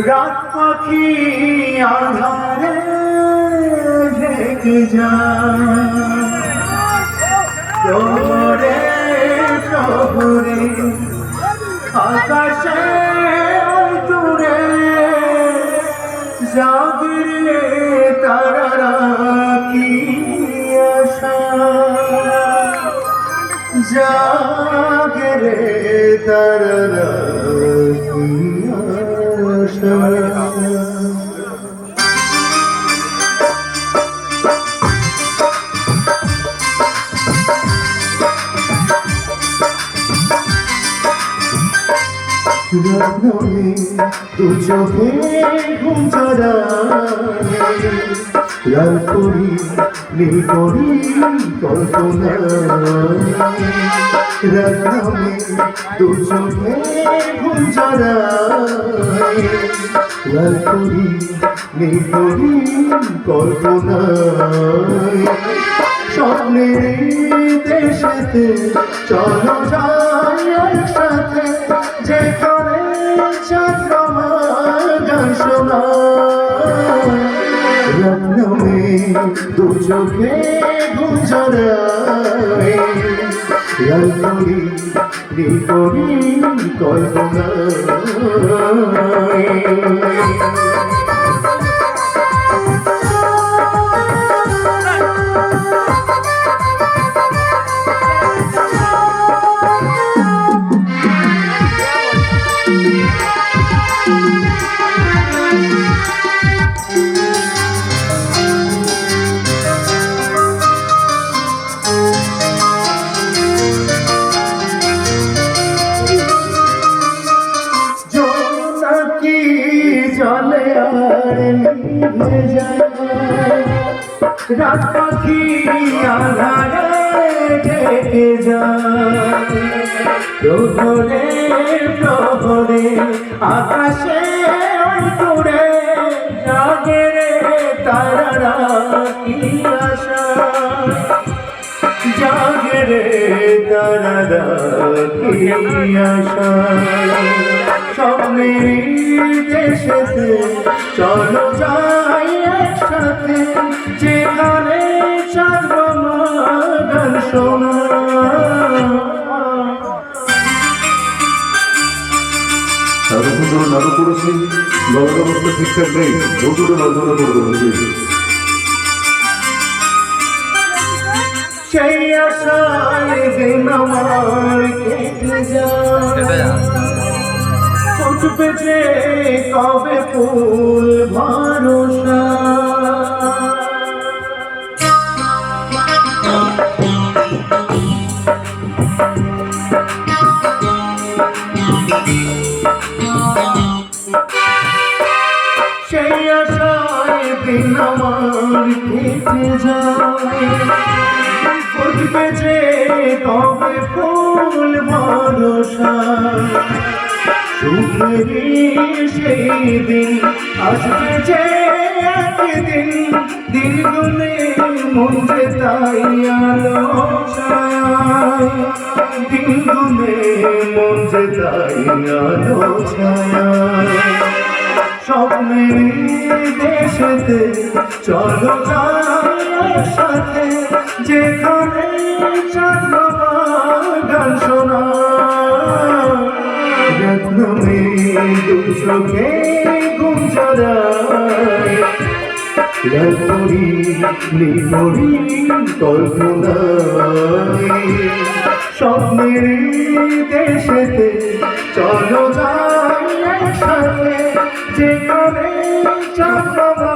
রাত পাখি আধারে ঢেকে যায় প্রহরে প্রহরে আকাশে দূরে জাগরে তারারা কি আশা জাগরে তারারা কি আশা। রাতনমে দু চোখে ঘুম জড়ায় লাল করি নীল করি কল্পনা রাতনমে দু চোখে ঘুম জড়ায় লাল করি নীল করি কল্পনা স্বপ্নের দেশেতে চলো যাই একসাথে যেখানে চন্দ্রমা গান শোনা রাতনমে দু চোখে ঘুম জড়ায় লাল করি নীল করি কল্পনা। চলে আর নিভে যায় রাত পাখি আধারে ঢেকে যায় প্রহরে প্রহরে আকাশে দূরে জাগে রে তারারা কি আশা জাগে রে তারারা কি আশা। স্বপ্নের দেশেতে চলো যাই একসাথে যেখানে চন্দ্রমা গান শোনা। এতক্ষণ ধরে নাটক করেছি, গলার অবস্থা ঠিকঠাক নেই, বন্ধুরে মাধ্যমে করতে হচ্ছে। সেই আশায় দিন আমার কেটে যায় ফুটবে যে কবে ফুল ভরসা সেই আশায় দিন আমার কেটে যায় ফুটবে যে কবে ফুল ভরসা সুখেরই সেই দিন আসবে যে একদিন দিন গুনে মন যে তাই আলো ছায় দিন গুনে মন যে তাই আলো ছায়। স্বপ্নের দেশেতে চলো যাই একসাথে যেখানে চন্দ্রমা গান শোনা রাতনমে দু চোখে ঘুম জড়ায় লাল করি নীল করি কল্পনায় স্বপ্নের দেশেতে চলো যাই একসাথে যেখানে চন্দ্রমা